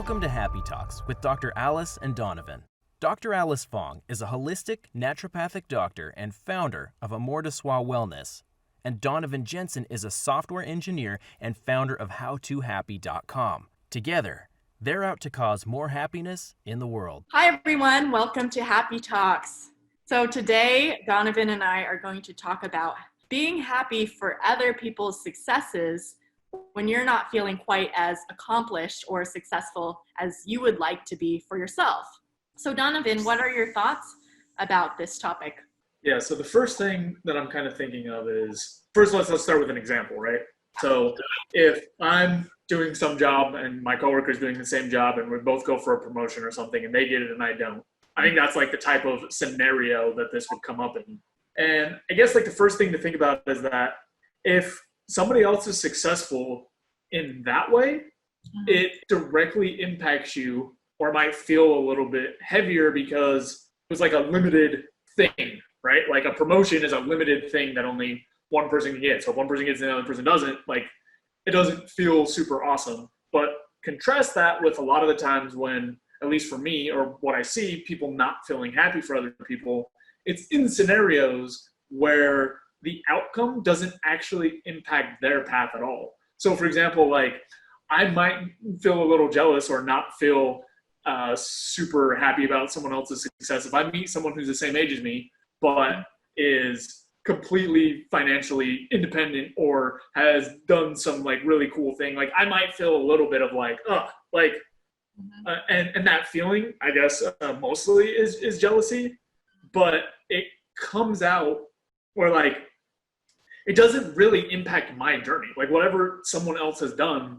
Welcome to Happy Talks with Dr. Alice and Donovan. Dr. Alice Fong is a holistic naturopathic doctor and founder of Amor de Soi Wellness, and Donovan Jensen is a software engineer and founder of HowToHappy.com. Together, they're out to cause more happiness in the world. Hi everyone, welcome to Happy Talks. So today, Donovan and I are going to talk about being happy for other people's successes when you're not feeling quite as accomplished or successful as you would like to be for yourself. So Donovan, what are your thoughts about this topic? Yeah, so the first thing that I'm kind of thinking of is, first let's start with an example, right? So if I'm doing some job and my coworker's doing the same job and we both go for a promotion or something and they get it and I don't, I think that's like the type of scenario that this would come up in. And I guess like the first thing to think about is that if somebody else is successful in that way, it directly impacts you or might feel a little bit heavier because it was like a limited thing, right? Like a promotion is a limited thing that only one person can get. So if one person gets it and the other person doesn't, like it doesn't feel super awesome. But contrast that with a lot of the times when, at least for me or what I see, people not feeling happy for other people, it's in scenarios where the outcome doesn't actually impact their path at all. So for example, like I might feel a little jealous or not feel super happy about someone else's success if I meet someone who's the same age as me, but is completely financially independent or has done some like really cool thing. Like I might feel a little bit of like, and that feeling, I guess, mostly is jealousy, but it comes out where like, it doesn't really impact my journey. Like whatever someone else has done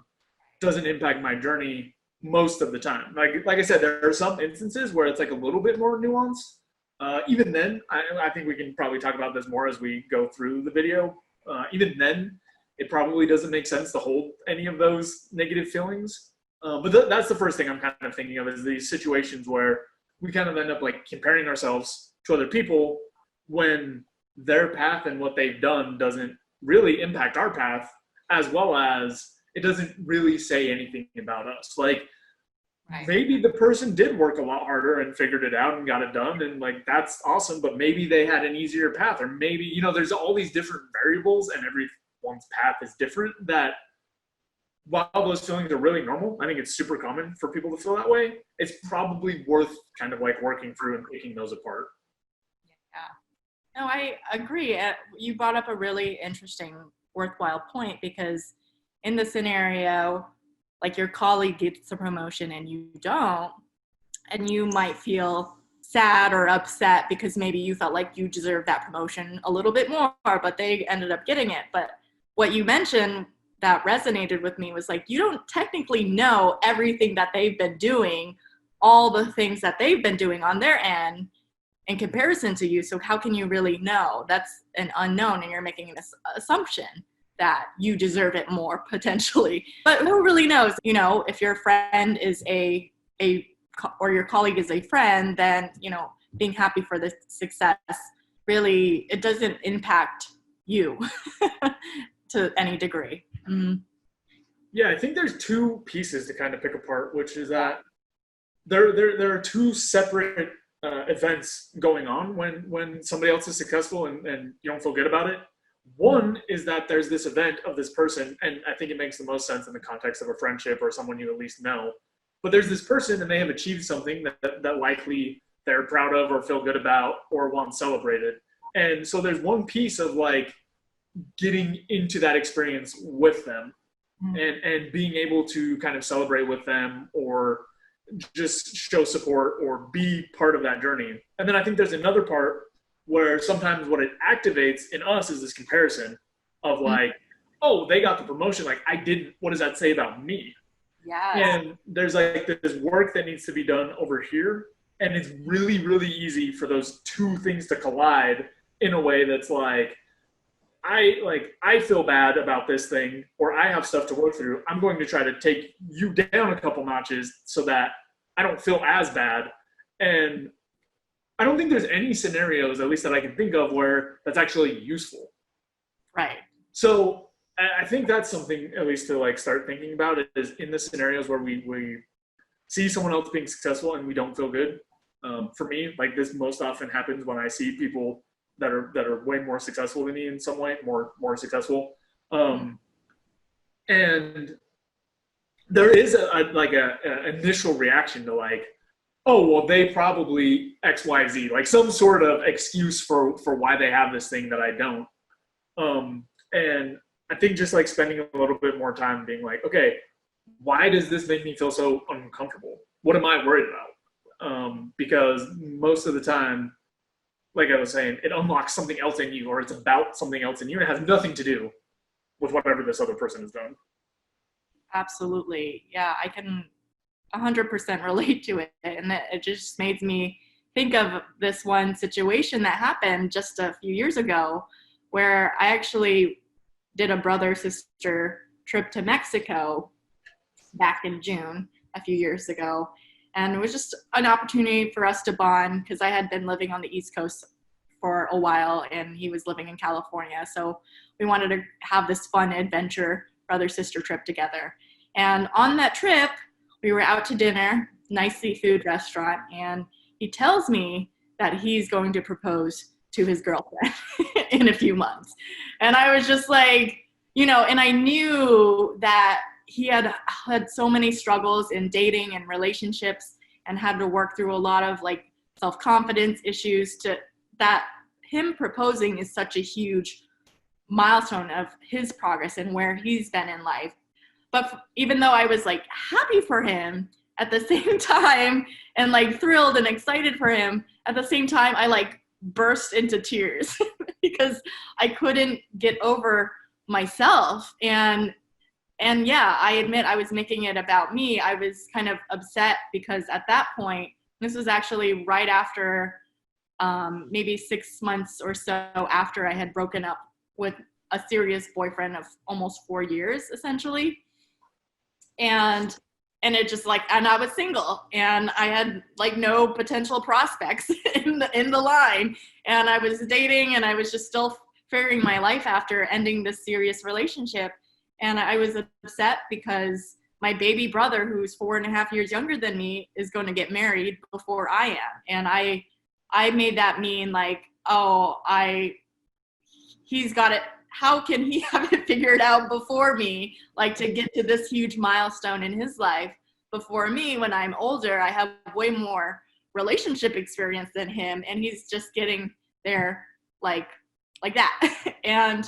doesn't impact my journey most of the time. Like I said, there are some instances where it's like a little bit more nuanced. Even then, I think we can probably talk about this more as we go through the video. Even then, it probably doesn't make sense to hold any of those negative feelings. But that's the first thing I'm kind of thinking of is these situations where we kind of end up like comparing ourselves to other people when their path and what they've done doesn't really impact our path, as well as it doesn't really say anything about us. Like maybe the person did work a lot harder and figured it out and got it done, and like that's awesome, but maybe they had an easier path, or maybe, you know, there's all these different variables and everyone's path is different, that while those feelings are really normal, I think it's super common for people to feel that way, it's probably worth kind of like working through and picking those apart. No, I agree. You brought up a really interesting, worthwhile point, because in the scenario, like your colleague gets a promotion and you don't, and you might feel sad or upset because maybe you felt like you deserved that promotion a little bit more, but they ended up getting it. But what you mentioned that resonated with me was like, you don't technically know everything that they've been doing, all the things that they've been doing on their end in comparison to you. So how can you really know? That's an unknown, and you're making an assumption that you deserve it more potentially. But who really knows? You know, if your friend is or your colleague is a friend, then, you know, being happy for the success, really, it doesn't impact you to any degree. Mm-hmm. Yeah, I think there's two pieces to kind of pick apart, which is that there are two separate events going on when somebody else is successful and you don't feel good about it. One is that there's this event of this person, and I think it makes the most sense in the context of a friendship or someone you at least know. But there's this person and they have achieved something that likely they're proud of or feel good about or want celebrated. And so there's one piece of like getting into that experience with them and being able to kind of celebrate with them or just show support or be part of that journey. And then I think there's another part where sometimes what it activates in us is this comparison of like, oh, they got the promotion, like I didn't, what does that say about me? Yes. And there's like this work that needs to be done over here, and it's really, really easy for those two things to collide in a way that's like, I feel bad about this thing, or I have stuff to work through. I'm going to try to take you down a couple notches so that I don't feel as bad. And I don't think there's any scenarios, at least that I can think of, where that's actually useful. Right. So I think that's something at least to like start thinking about, is in the scenarios where we see someone else being successful and we don't feel good. For me, like this most often happens when I see people that are way more successful than me in some way, more successful. And there is a initial reaction to like, oh, well, they probably X, Y, Z, like some sort of excuse for why they have this thing that I don't. And I think just like spending a little bit more time being like, okay, why does this make me feel so uncomfortable? What am I worried about? Because most of the time, like I was saying, it unlocks something else in you, or it's about something else in you, and it has nothing to do with whatever this other person has done. Absolutely. Yeah, I can 100% relate to it. And it just made me think of this one situation that happened just a few years ago where I actually did a brother-sister trip to Mexico back in June a few years ago. And it was just an opportunity for us to bond because I had been living on the East Coast for a while and he was living in California. So we wanted to have this fun adventure brother-sister trip together. And on that trip, we were out to dinner, nice seafood restaurant, and he tells me that he's going to propose to his girlfriend in a few months. And I was just like, and I knew that he had had so many struggles in dating and relationships and had to work through a lot of like self-confidence issues to that him proposing is such a huge milestone of his progress and where he's been in life. But even though I was like happy for him at the same time and like thrilled and excited for him, at the same time, I like burst into tears because I couldn't get over myself. And yeah, I admit I was making it about me. I was kind of upset because at that point, this was actually right after maybe 6 months or so after I had broken up with a serious boyfriend of almost 4 years, essentially. And it just like, and I was single and I had like no potential prospects in the line. And I was dating and I was just still figuring my life after ending this serious relationship. And I was upset because my baby brother, who's 4.5 years younger than me, is going to get married before I am. And I made that mean like, oh, he's got it. How can he have it figured out before me, like to get to this huge milestone in his life before me when I'm older? I have way more relationship experience than him, and he's just getting there like that. And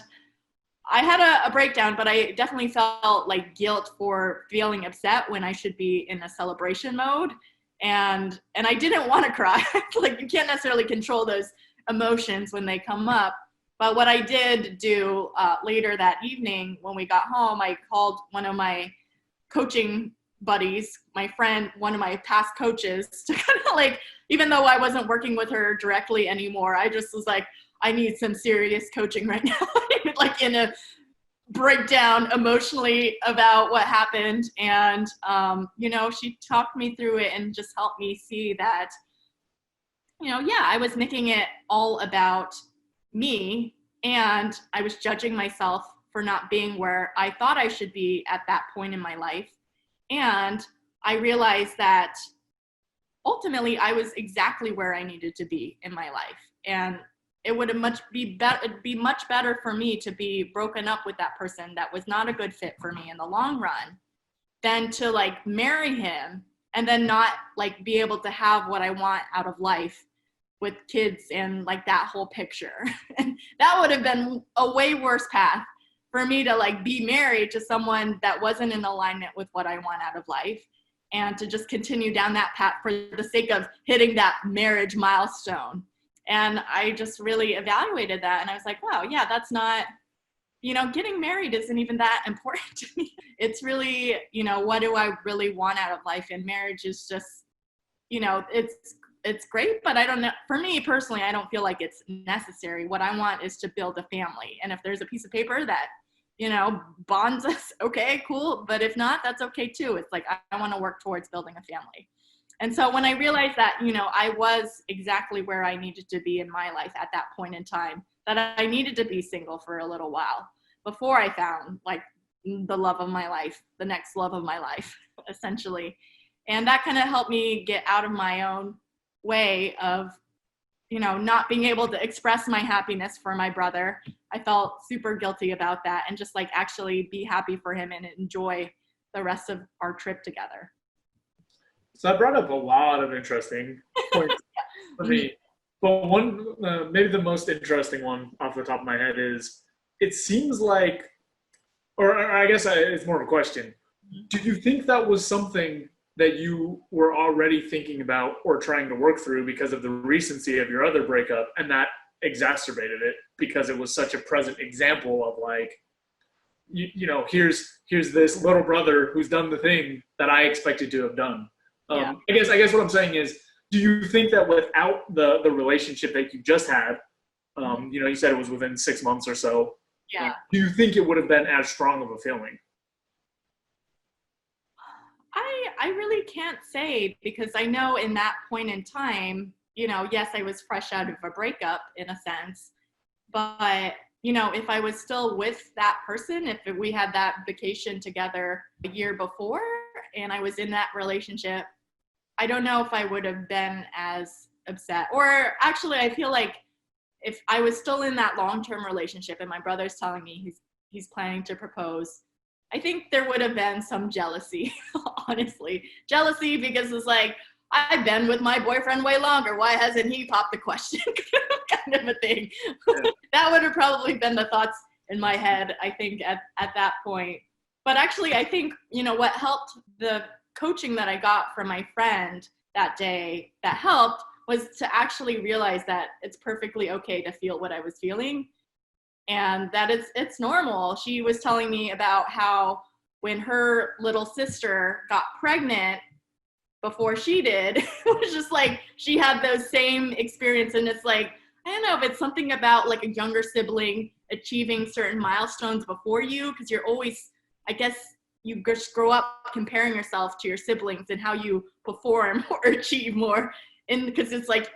I had a breakdown, but I definitely felt like guilt for feeling upset when I should be in a celebration mode. And I didn't want to cry. Like you can't necessarily control those emotions when they come up. But what I did do later that evening when we got home, I called one of my coaching buddies, my friend, one of my past coaches, to kind of like, even though I wasn't working with her directly anymore, I just was like, I need some serious coaching right now, like in a breakdown emotionally about what happened. And, she talked me through it and just helped me see that, I was making it all about me, and I was judging myself for not being where I thought I should be at that point in my life. And I realized that ultimately I was exactly where I needed to be in my life. And it would be much better for me to be broken up with that person that was not a good fit for me in the long run than to like marry him and then not like be able to have what I want out of life with kids and like that whole picture. And that would have been a way worse path for me to like be married to someone that wasn't in alignment with what I want out of life, and to just continue down that path for the sake of hitting that marriage milestone. And I just really evaluated that and I was like, wow, yeah, that's not, getting married isn't even that important to me. It's really, what do I really want out of life? And marriage is just, it's great, but I don't know. For me personally, I don't feel like it's necessary. What I want is to build a family. And if there's a piece of paper that, bonds us, okay, cool. But if not, that's okay too. It's like, I want to work towards building a family. And so when I realized that, I was exactly where I needed to be in my life at that point in time, that I needed to be single for a little while before I found like the love of my life, the next love of my life, essentially. And that kind of helped me get out of my own way of, not being able to express my happiness for my brother. I felt super guilty about that, and just like actually be happy for him and enjoy the rest of our trip together. So I brought up a lot of interesting points for me. But one, maybe the most interesting one off the top of my head is, it seems like, or I guess it's more of a question. Do you think that was something that you were already thinking about or trying to work through because of the recency of your other breakup, and that exacerbated it because it was such a present example of like, here's this little brother who's done the thing that I expected to have done. Yeah. I guess what I'm saying is, do you think that without the relationship that you just had, you said it was within 6 months or so. Yeah. Do you think it would have been as strong of a feeling? I really can't say, because I know in that point in time, yes, I was fresh out of a breakup in a sense, but if I was still with that person, if we had that vacation together a year before and I was in that relationship, I don't know if I would have been as upset. Or actually, I feel like if I was still in that long-term relationship and my brother's telling me he's planning to propose, I think there would have been some jealousy, honestly. Jealousy, because it's like, I've been with my boyfriend way longer. Why hasn't he popped the question? Kind of a thing. Yeah. That would have probably been the thoughts in my head, I think, at that point. But actually, I think, what helped, the coaching that I got from my friend that day, that helped, was to actually realize that it's perfectly okay to feel what I was feeling, and that it's normal. She was telling me about how when her little sister got pregnant before she did, it was just like she had those same experience. And it's like, I don't know if it's something about like a younger sibling achieving certain milestones before you, because you're always, I guess, you just grow up comparing yourself to your siblings and how you perform or achieve more. And because it's like,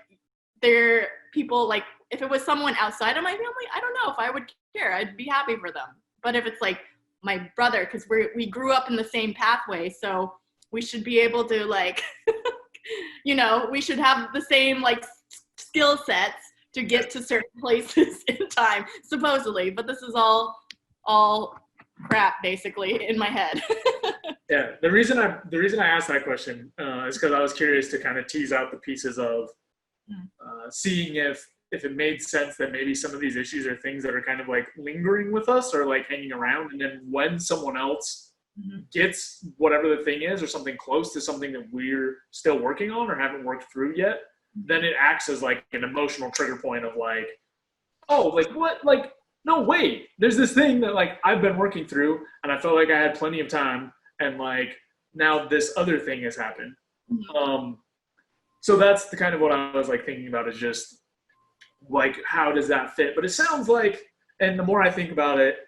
they're people, like, if it was someone outside of my family, I don't know if I would care. I'd be happy for them. But if it's like my brother, because we grew up in the same pathway, so we should be able to like, we should have the same like skill sets to get to certain places in time, supposedly. But this is all crap, basically, in my head. Yeah, the reason I asked that question is because I was curious to kind of tease out the pieces of seeing if it made sense that maybe some of these issues are things that are kind of like lingering with us or like hanging around, and then when someone else gets whatever the thing is or something close to something that we're still working on or haven't worked through yet, then it acts as like an emotional trigger point of like, oh, like what, like, no, wait, there's this thing that like I've been working through and I felt like I had plenty of time, and like now this other thing has happened. So that's the kind of what I was like thinking about, is just like, how does that fit? But it sounds like, and the more I think about it,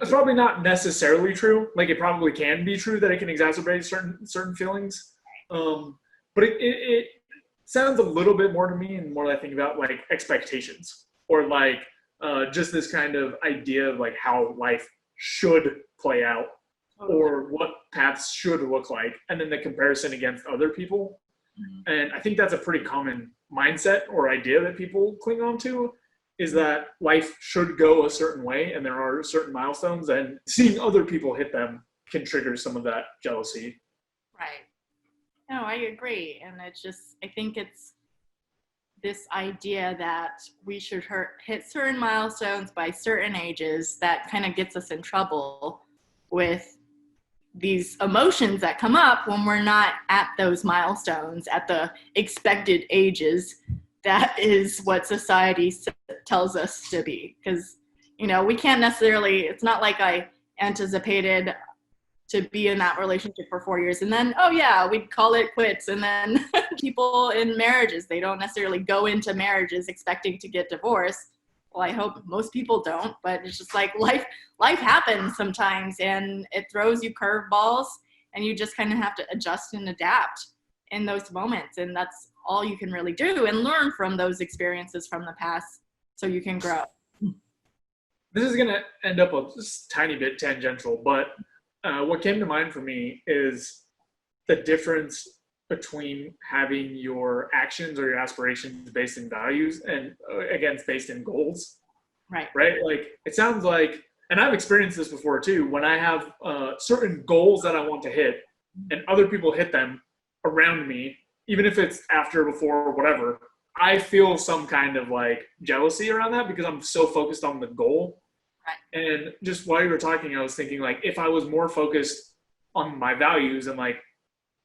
it's probably not necessarily true. Like, it probably can be true that it can exacerbate certain feelings. But it sounds a little bit more to me, and more I think about like expectations, or like just this kind of idea of like how life should play out, or what paths should look like, and then the comparison against other people. And I think that's a pretty common mindset or idea that people cling on to, is that life should go a certain way and there are certain milestones, and seeing other people hit them can trigger some of that jealousy. Right. No, I agree. And it's just, I think it's this idea that we should hit certain milestones by certain ages that kind of gets us in trouble with these emotions that come up when we're not at those milestones at the expected ages. That is what society tells us to be, because we can't necessarily, it's not like I anticipated to be in that relationship for 4 years and then, oh yeah, we'd call it quits. And then people in marriages, they don't necessarily go into marriages expecting to get divorced. Well, I hope most people don't, but it's just like life happens sometimes, and it throws you curveballs, and you just kind of have to adjust and adapt in those moments. And that's all you can really do, and learn from those experiences from the past so you can grow. This is going to end up a just tiny bit tangential, but what came to mind for me is the difference between having your actions or your aspirations based in values and against based in goals. Right. Right? Like it sounds like, and I've experienced this before too, when I have certain goals that I want to hit and other people hit them around me, even if it's after, before, or whatever, I feel some kind of like jealousy around that because I'm so focused on the goal. Right. And just while you were talking, I was thinking like, if I was more focused on my values and like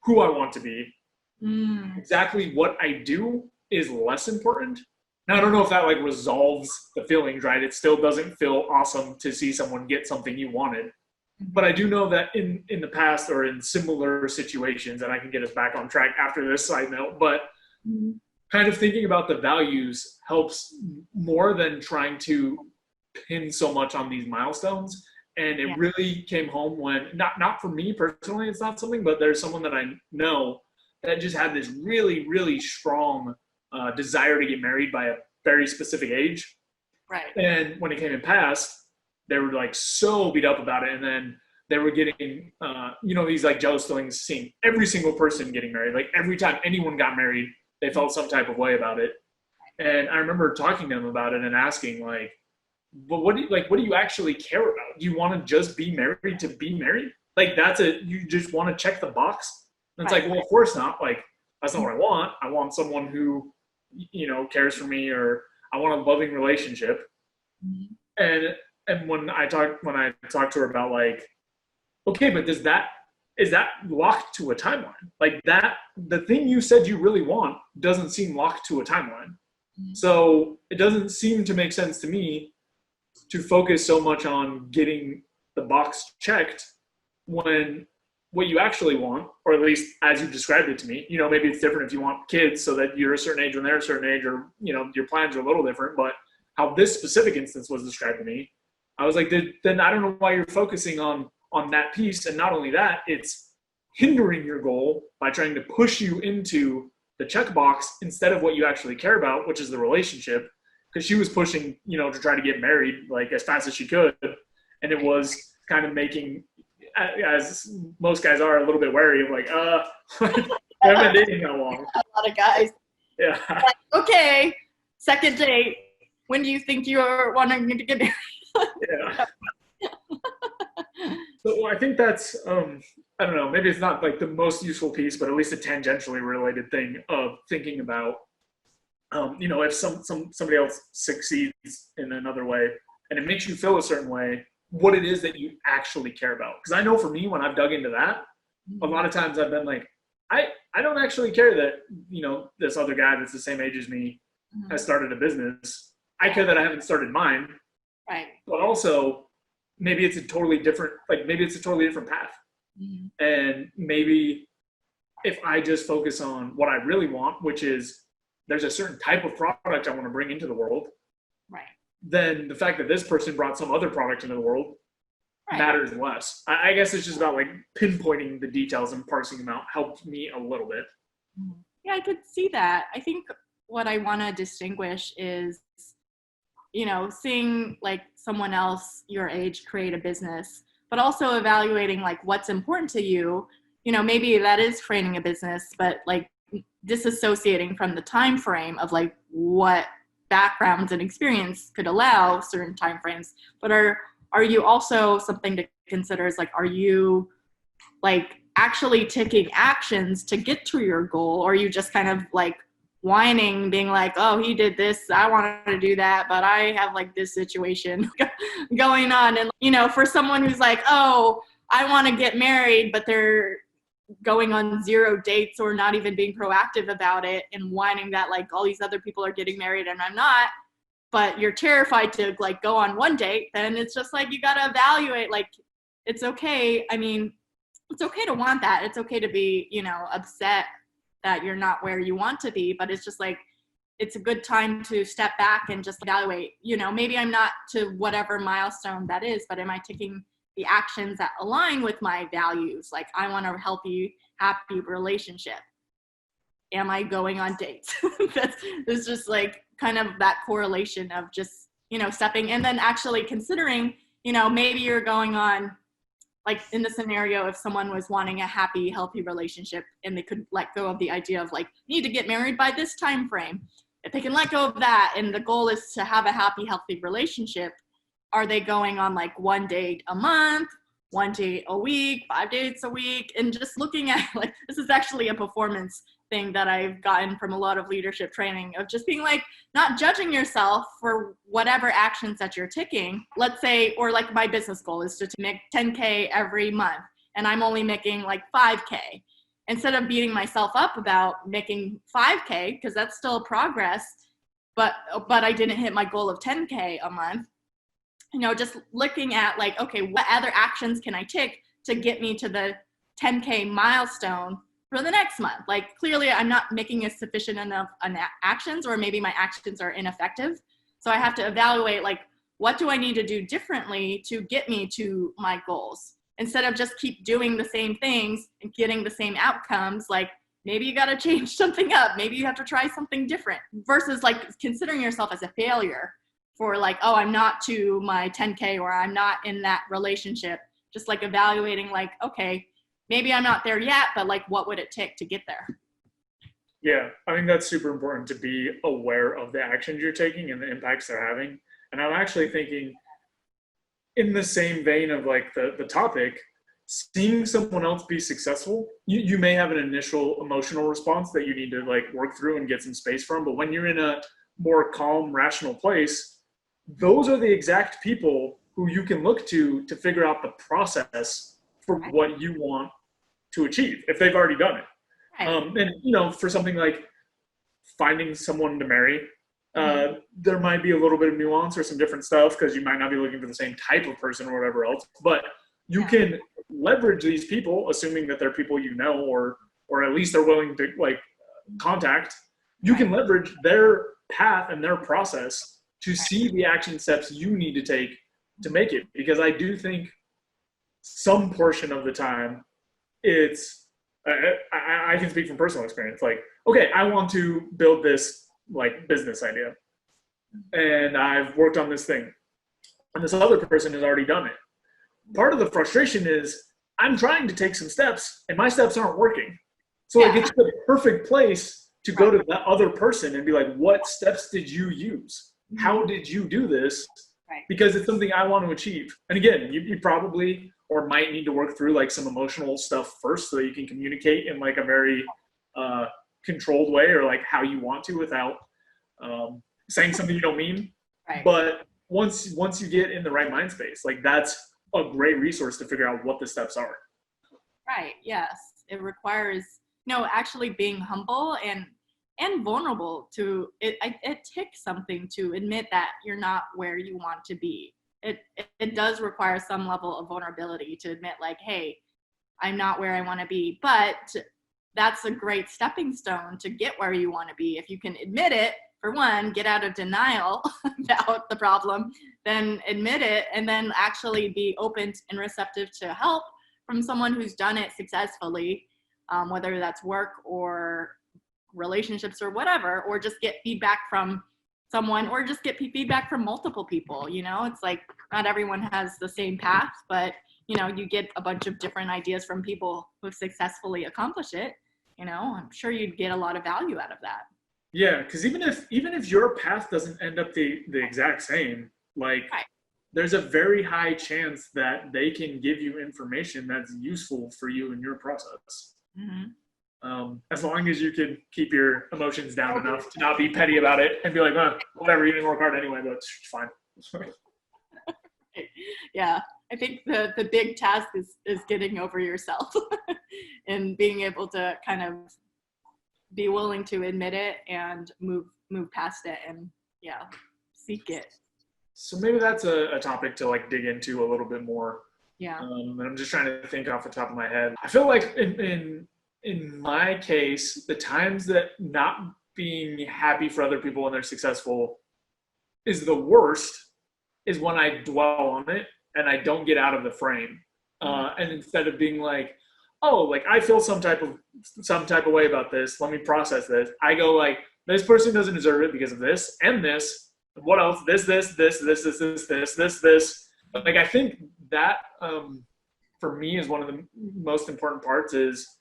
who I want to be, exactly what I do is less important. Now, I don't know if that like resolves the feelings, right? It still doesn't feel awesome to see someone get something you wanted. But I do know that in the past or in similar situations, and I can get us back on track after this side note, but kind of thinking about the values helps more than trying to pin so much on these milestones. And it really came home when, not for me personally, it's not something, but there's someone that I know that just had this really, really strong desire to get married by a very specific age. Right. And when it came and passed, they were like so beat up about it. And then they were getting, these like jealous feelings, seeing every single person getting married. Like every time anyone got married, they felt some type of way about it. And I remember talking to them about it and asking like, but what do you actually care about? Do you want to just be married to be married? Like you just want to check the box? And it's like, well, of course not. Like, that's not what I want. I want someone who, cares for me, or I want a loving relationship. And when I talked to her about like, okay, but is that locked to a timeline? Like that, the thing you said you really want doesn't seem locked to a timeline. So it doesn't seem to make sense to me to focus so much on getting the box checked when what you actually want, or at least as you described it to me, maybe it's different if you want kids so that you're a certain age when they're a certain age, or, your plans are a little different, but how this specific instance was described to me, I was like, then I don't know why you're focusing on that piece. And not only that, it's hindering your goal by trying to push you into the checkbox instead of what you actually care about, which is the relationship. Because she was pushing, to try to get married like as fast as she could. And it was kind of making, as most guys are, a little bit wary of like, I haven't been dating that long. A lot of guys. Yeah. Like, okay, second date. When do you think you're wanting to get married? Yeah. So I think that's, I don't know, maybe it's not like the most useful piece, but at least a tangentially related thing of thinking about, if somebody else succeeds in another way and it makes you feel a certain way, what it is that you actually care about. Because I know for me, when I've dug into that, a lot of times I've been like, I don't actually care that, this other guy that's the same age as me has started a business. I care that I haven't started mine. Right. But also maybe it's a totally different path. And maybe if I just focus on what I really want, which is there's a certain type of product I want to bring into the world, right, then the fact that this person brought some other product into the world matters less. I guess it's just about like pinpointing the details and parsing them out helped me a little bit. Yeah, I could see that. I think what I want to distinguish is, seeing like someone else your age create a business, but also evaluating like what's important to you. Maybe that is creating a business, but like disassociating from the time frame of like what backgrounds and experience could allow certain time frames. But are you also, something to consider is like, are you like actually taking actions to get to your goal, or are you just kind of like whining, being like, oh, he did this, I wanted to do that, but I have like this situation going on. And for someone who's like, oh, I want to get married, but they're going on 0 dates or not even being proactive about it, and whining that like all these other people are getting married and I'm not, but you're terrified to like go on 1 date, then it's just like, you got to evaluate, like, it's okay. I mean, it's okay to want that. It's okay to be, upset that you're not where you want to be, but it's just like, it's a good time to step back and just evaluate, maybe I'm not to whatever milestone that is, but am I taking the actions that align with my values? Like, I want a healthy, happy relationship. Am I going on dates? It's just like kind of that correlation of just, stepping, and then actually considering, maybe you're going on like in the scenario, if someone was wanting a happy, healthy relationship and they could let go of the idea of like, need to get married by this time frame, if they can let go of that and the goal is to have a happy, healthy relationship, are they going on like 1 date a month, 1 date a week, 5 dates a week? And just looking at like, this is actually a performance thing that I've gotten from a lot of leadership training, of just being like, not judging yourself for whatever actions that you're taking. Let's say, or like my business goal is to make 10K every month and I'm only making like 5K. Instead of beating myself up about making 5K, because that's still progress, but I didn't hit my goal of 10K a month, you know, just looking at like, okay, what other actions can I take to get me to the 10K milestone for the next month? Like, clearly I'm not making a sufficient enough actions, or maybe my actions are ineffective. So I have to evaluate, like, what do I need to do differently to get me to my goals? Instead of just keep doing the same things and getting the same outcomes, like maybe you got to change something up. Maybe you have to try something different, versus like considering yourself as a failure for like, oh, I'm not to my 10K, or I'm not in that relationship. Just like evaluating like, okay, maybe I'm not there yet, but like, what would it take to get there? Yeah, I think that's super important, to be aware of the actions you're taking and the impacts they're having. And I'm actually thinking, in the same vein of like the topic, seeing someone else be successful, you may have an initial emotional response that you need to like work through and get some space from. But when you're in a more calm, rational place, those are the exact people who you can look to figure out the process for what you want to achieve, if they've already done it. Right. And, you know, for something like finding someone to marry, there might be a little bit of nuance or some different stuff, because you might not be looking for the same type of person or whatever else, but you can leverage these people, assuming that they're people you know, or at least are willing to like contact. You can leverage their path and their process to see the action steps you need to take to make it. Because I do think some portion of the time it's, I can speak from personal experience. Like, okay, I want to build this like business idea, and I've worked on this thing, and this other person has already done it. Part of the frustration is I'm trying to take some steps and my steps aren't working. So like, it's the perfect place to go to that other person and be like, what steps did you use? How did you do this? Because it's something I want to achieve. And again, you probably or might need to work through like some emotional stuff first, so that you can communicate in like a very controlled way, or like how you want to, without saying something you don't mean. But once you get in the right mind space, like that's a great resource to figure out what the steps are. Right. Yes. It requires, actually being humble and vulnerable to it. It takes something to admit that you're not where you want to be. It does require some level of vulnerability to admit like, hey, I'm not where I want to be, but that's a great stepping stone to get where you want to be. If you can admit it, for one, get out of denial about the problem, then admit it, and then actually be open and receptive to help from someone who's done it successfully, whether that's work or relationships or whatever, or just get feedback from someone, or just get feedback from multiple people. It's like not everyone has the same path, but you get a bunch of different ideas from people who've successfully accomplished it. I'm sure you'd get a lot of value out of that. Yeah, because even if your path doesn't end up the exact same, like there's a very high chance that they can give you information that's useful for you in your process. As long as you can keep your emotions down enough to not be petty about it and be like, whatever, you didn't work hard anyway, but it's fine. Yeah, I think the big task is getting over yourself and being able to kind of be willing to admit it and move past it and seek it. So maybe that's a topic to like dig into a little bit more. Yeah. And I'm just trying to think off the top of my head. I feel like in my case, the times that not being happy for other people when they're successful is the worst is when I dwell on it and I don't get out of the frame. And instead of being like, oh, like I feel some type of way about this, let me process this, I go like, this person doesn't deserve it because of this and this. What else? This. Like, I think that, for me is one of the most important parts is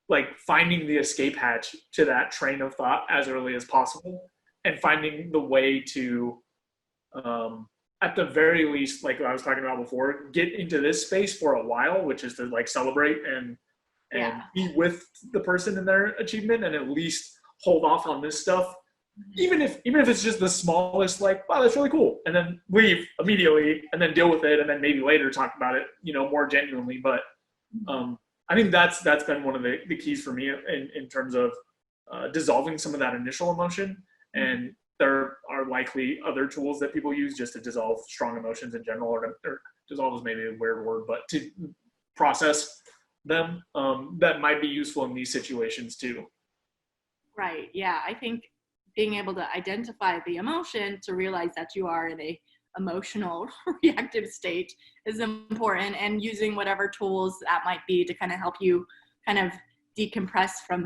like finding the escape hatch to that train of thought as early as possible, and finding the way to, at the very least, like I was talking about before, get into this space for a while, which is to like celebrate and be with the person in their achievement, and at least hold off on this stuff, even if it's just the smallest, like, wow, that's really cool, and then leave immediately and then deal with it, and then maybe later talk about it, more genuinely. But I think that's been one of the keys for me in terms of dissolving some of that initial emotion. And there are likely other tools that people use just to dissolve strong emotions in general, or dissolve is maybe a weird word, but to process them, that might be useful in these situations too. Right. Yeah. I think being able to identify the emotion, to realize that you are in a emotional reactive state, is important, and using whatever tools that might be to kind of help you kind of decompress from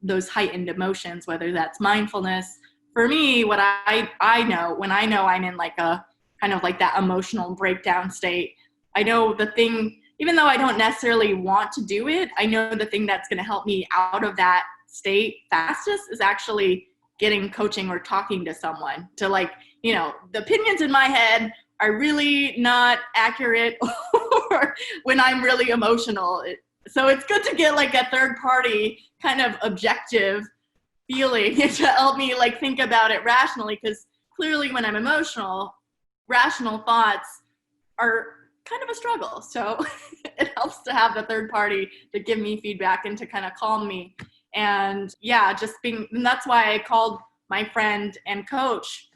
those heightened emotions, whether that's mindfulness. For me, what I know when I know I'm in like a kind of like that emotional breakdown state, I know the thing, even though I don't necessarily want to do it, I know the thing that's going to help me out of that state fastest is actually getting coaching or talking to someone, to like, the opinions in my head are really not accurate when I'm really emotional. So it's good to get like a third party kind of objective feeling to help me like think about it rationally, because clearly when I'm emotional, rational thoughts are kind of a struggle. So it helps to have the third party to give me feedback and to kind of calm me. And and that's why I called my friend and coach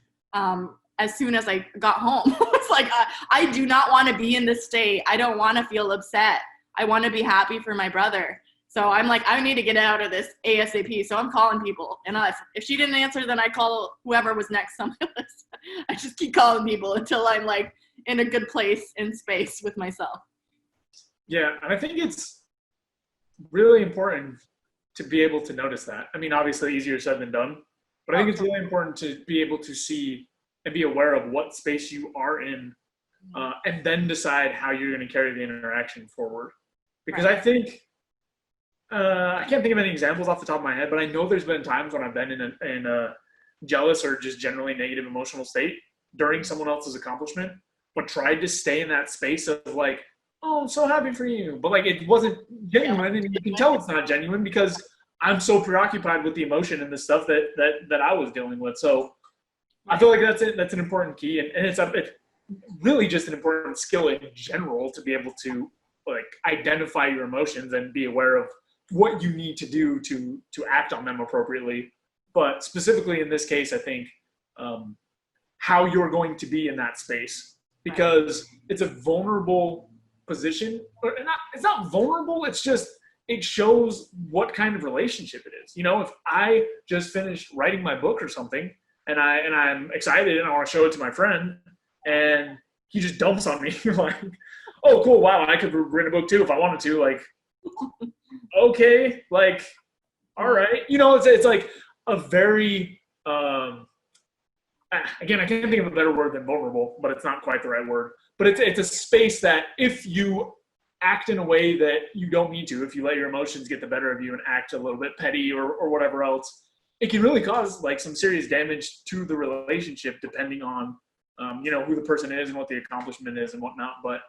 as soon as I got home. It's like, I do not want to be in this state. I don't want to feel upset. I want to be happy for my brother. So I'm like, I need to get out of this ASAP. So I'm calling people. And if she didn't answer, then I call whoever was next on my list. I just keep calling people until I'm like in a good place in space with myself. Yeah, and I think it's really important to be able to notice that. I mean, obviously easier said than done, but I think it's really important to be able to see and be aware of what space you are in, and then decide how you're going to carry the interaction forward. Because I think, I can't think of any examples off the top of my head, but I know there's been times when I've been in a jealous or just generally negative emotional state during someone else's accomplishment, but tried to stay in that space of like, oh, I'm so happy for you. But like, it wasn't genuine, and you can tell it's not genuine because I'm so preoccupied with the emotion and the stuff that I was dealing with. So I feel like that's it. That's an important key. And it's really just an important skill in general to be able to like identify your emotions and be aware of what you need to do to act on them appropriately. But specifically in this case, I think how you're going to be in that space, because it's a vulnerable position. It's not vulnerable. It's just, it shows what kind of relationship it is. If I just finished writing my book or something, and I'm excited and I want to show it to my friend, and he just dumps on me like, oh, cool, wow, I could write a book too if I wanted to. Like, okay, like, all right, it's like a very again, I can't think of a better word than vulnerable, but it's not quite the right word. But it's a space that if you act in a way that you don't need to, if you let your emotions get the better of you and act a little bit petty or whatever else, it can really cause like some serious damage to the relationship, depending on who the person is and what the accomplishment is and whatnot. But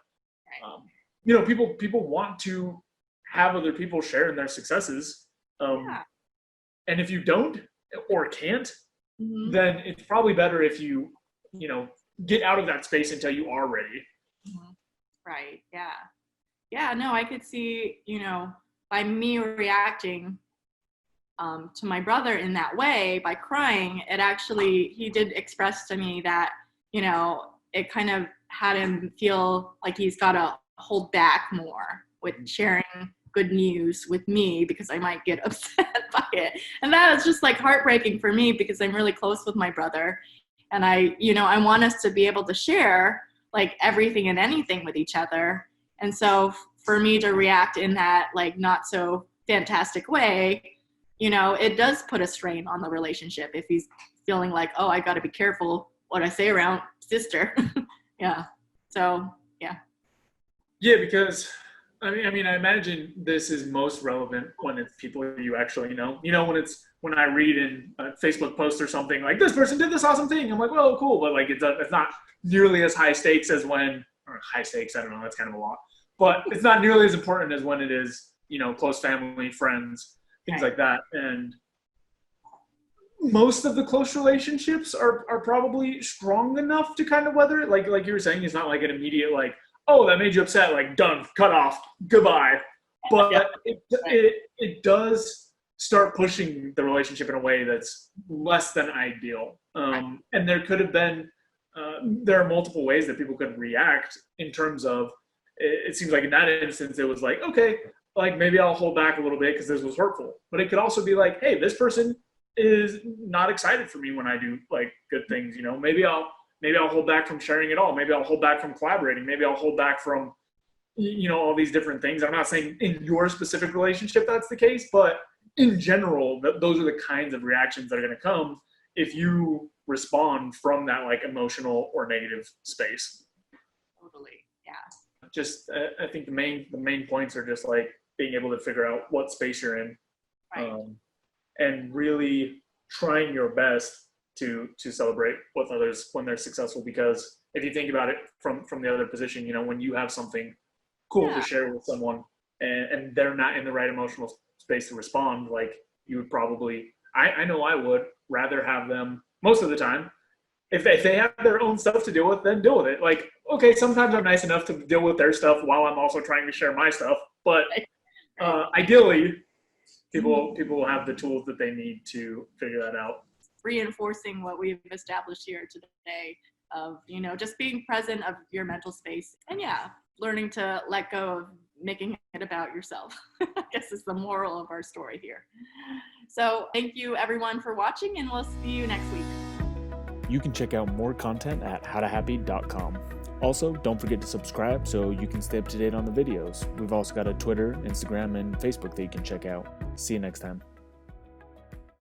people want to have other people share in their successes, and if you don't or can't, then it's probably better if you get out of that space until you are ready. Right. Yeah, no, I could see, by me reacting to my brother in that way, by crying, he did express to me that, it kind of had him feel like he's got to hold back more with sharing good news with me because I might get upset by it. And that was just like heartbreaking for me because I'm really close with my brother. And I want us to be able to share like everything and anything with each other. And so for me to react in that like not so fantastic way, it does put a strain on the relationship if he's feeling like, oh, I got to be careful what I say around sister. Yeah. So, yeah. Yeah, because I imagine this is most relevant when it's people you actually know. You know, when I read in a Facebook post or something like this person did this awesome thing. I'm like, well, cool, but like it's not nearly as high stakes as when, or high stakes. I don't know. That's kind of a lot, but it's not nearly as important as when it is, you know, close family, friends, things like that. And most of the close relationships are probably strong enough to kind of weather it. Like you were saying, it's not like an immediate like, oh, that made you upset, like done, cut off, goodbye. But it does start pushing the relationship in a way that's less than ideal. And there could have been, there are multiple ways that people could react in terms of, it seems like in that instance, it was like, okay, like maybe I'll hold back a little bit because this was hurtful. But it could also be like, hey, this person is not excited for me when I do like good things, you know, maybe I'll hold back from sharing it all. Maybe I'll hold back from collaborating. Maybe I'll hold back from, you know, all these different things. I'm not saying in your specific relationship that's the case, but in general, those are the kinds of reactions that are going to come if you respond from that like emotional or negative space. Totally. Yeah. Just, I think the main points are just like being able to figure out what space you're in, Right. and really trying your best to celebrate with others when they're successful. Because if you think about it from the other position, you know, when you have something cool to share with someone and they're not in the right emotional space to respond, like you would probably, I know I would rather have them most of the time. If they have their own stuff to deal with, then deal with it. Like, okay, sometimes I'm nice enough to deal with their stuff while I'm also trying to share my stuff. But ideally, people will have the tools that they need to figure that out. Reinforcing what we've established here today of, you know, just being present of your mental space and learning to let go of making it about yourself. I guess is the moral of our story here. So thank you everyone for watching, and we'll see you next week. You can check out more content at howtohappy.com. Also, don't forget to subscribe so you can stay up to date on the videos. We've also got a Twitter, Instagram, and Facebook that you can check out. See you next time.